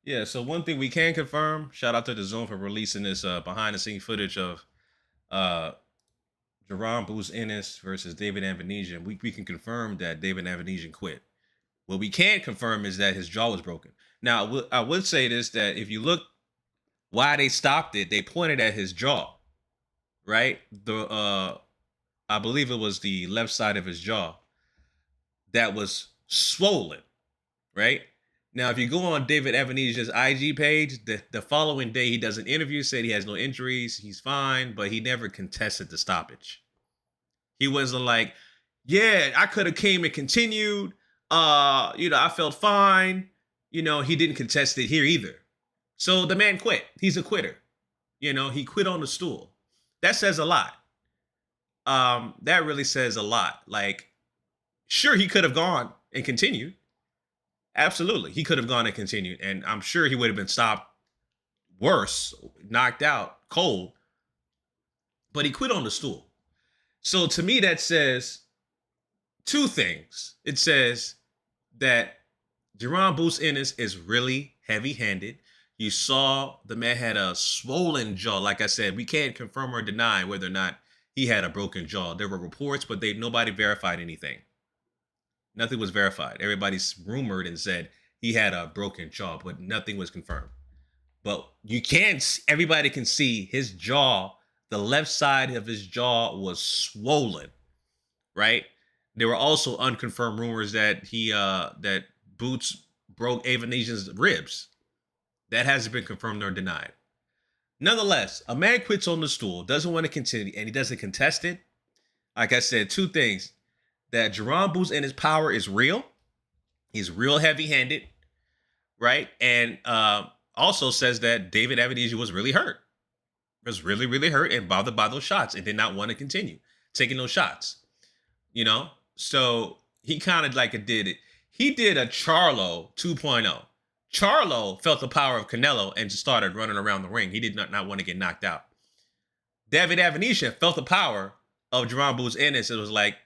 Yeah, so one thing we can confirm, shout out to the Zone for releasing this behind the scene footage of uh Jerron Booz Ennis versus David Avanesyan. We can confirm that David Avanesyan quit. What we can't confirm is that his jaw was broken. Now, I would say this, that if you look why they stopped it, they pointed at his jaw, right? The I believe it was the left side of his jaw that was swollen, right? Now, if you go on David Evanesia's IG page, the following day he does an interview, said he has no injuries, he's fine, but he never contested the stoppage. He wasn't like, yeah, I could have came and continued. I felt fine. He didn't contest it here either. So the man quit. He's a quitter. He quit on the stool. That says a lot. That really says a lot. Like, sure, he could have gone and continued. Absolutely. He could have gone and continued. And I'm sure he would have been stopped worse, knocked out, cold. But he quit on the stool. So to me, that says two things. It says that Jerron Booz Ennis is really heavy handed. You saw the man had a swollen jaw. Like I said, we can't confirm or deny whether or not he had a broken jaw. There were reports, but nobody verified anything. Nothing was verified. Everybody's rumored and said he had a broken jaw, but nothing was confirmed. But everybody can see his jaw, the left side of his jaw was swollen, right? There were also unconfirmed rumors that that Boots broke Avanesyan's ribs. That hasn't been confirmed nor denied. Nonetheless, a man quits on the stool, doesn't want to continue, and he doesn't contest it. Like I said, two things: that Jerron Booz and his power is real. He's real heavy-handed, right? And also says that David Avanesyan was really hurt. Was really, really hurt and bothered by those shots and did not want to continue taking those shots. So he kind of like did it. He did a Charlo 2.0. Charlo felt the power of Canelo and just started running around the ring. He did not want to get knocked out. David Avanesyan felt the power of Jerron Booz Ennis and was like,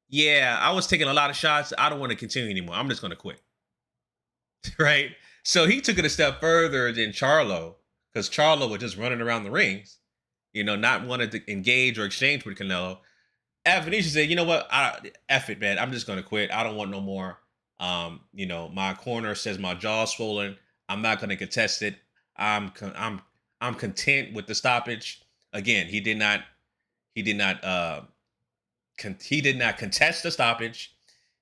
yeah, I was taking a lot of shots. I don't want to continue anymore. I'm just going to quit. Right? So he took it a step further than Charlo, because Charlo was just running around the rings, not wanting to engage or exchange with Canelo. Avanesyan said, you know what? F it, man. I'm just going to quit. I don't want no more. My corner says my jaw's swollen. I'm not going to contest it. I'm content with the stoppage. Again, he did not contest the stoppage.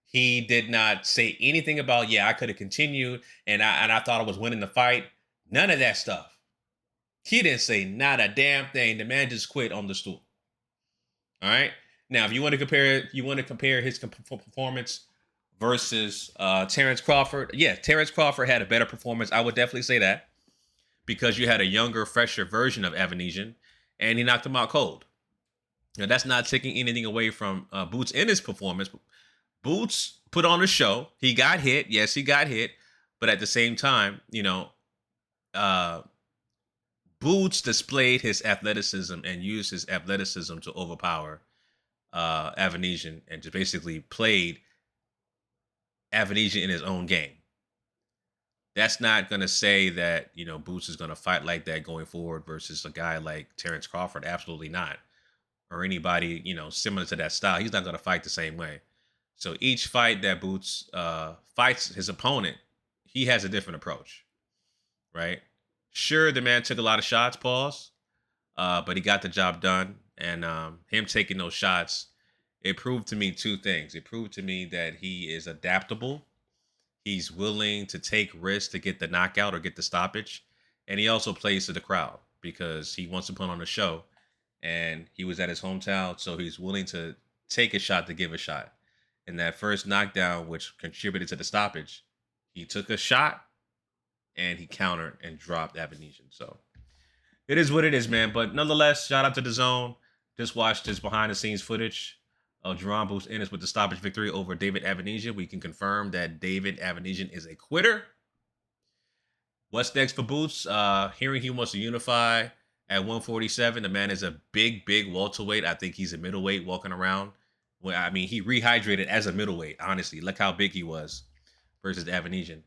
He did not say anything about, yeah, I could have continued and I thought I was winning the fight. None of that stuff. He didn't say not a damn thing. The man just quit on the stool. All right. Now, if you want to compare his performance versus Terrence Crawford. Yeah, Terrence Crawford had a better performance. I would definitely say that, because you had a younger, fresher version of Avanesyan, and he knocked him out cold. Now, that's not taking anything away from Boots in his performance. Boots put on a show. He got hit. Yes, he got hit. But at the same time, Boots displayed his athleticism and used his athleticism to overpower Avanesyan and just basically played Avanesyan in his own game. That's not going to say that, Boots is going to fight like that going forward versus a guy like Terrence Crawford. Absolutely not. Or anybody, similar to that style. He's not going to fight the same way. So each fight that Boots fights his opponent, he has a different approach, right? Sure, the man took a lot of shots, but he got the job done. And him taking those shots, it proved to me two things. It proved to me that he is adaptable. He's willing to take risks to get the knockout or get the stoppage. And he also plays to the crowd because he wants to put on a show. And he was at his hometown, so he's willing to take a shot to give a shot. And that first knockdown, which contributed to the stoppage, he took a shot and he countered and dropped Avanesyan. So it is what it is, man. But nonetheless, shout out to the Zone. Just watched this behind-the-scenes footage of Jerron Booz Ennis with the stoppage victory over David Avanesyan. We can confirm that David Avanesyan is a quitter. What's next for Boots? Hearing he wants to unify at 147. The man is a big, big welterweight. I think he's a middleweight walking around. Well, I mean, he rehydrated as a middleweight, honestly. Look how big he was versus Avanesyan.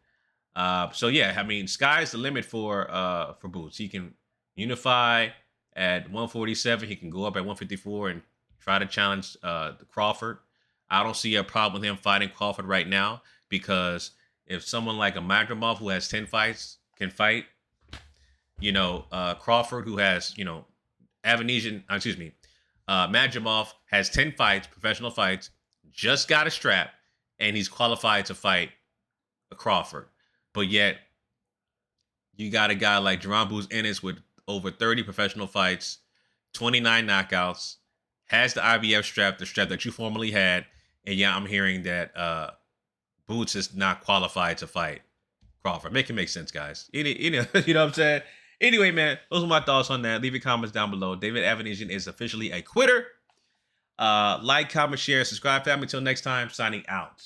So yeah, I mean, sky's the limit for Boots. He can unify at 147. He can go up at 154 and try to challenge Crawford. I don't see a problem with him fighting Crawford right now, because if someone like a Magramov who has 10 fights can fight, Crawford who has, Avanesyan, excuse me, Magramov has 10 fights, professional fights, just got a strap, and he's qualified to fight a Crawford. But yet, you got a guy like Jerome Ennis with over 30 professional fights, 29 knockouts, has the IBF strap, the strap that you formerly had, and yeah, I'm hearing that Boots is not qualified to fight Crawford. Make it make sense, guys. You know what I'm saying? Anyway, man, those are my thoughts on that. Leave your comments down below. David Avanesyan is officially a quitter. Like, comment, share, subscribe, family. Until next time, signing out.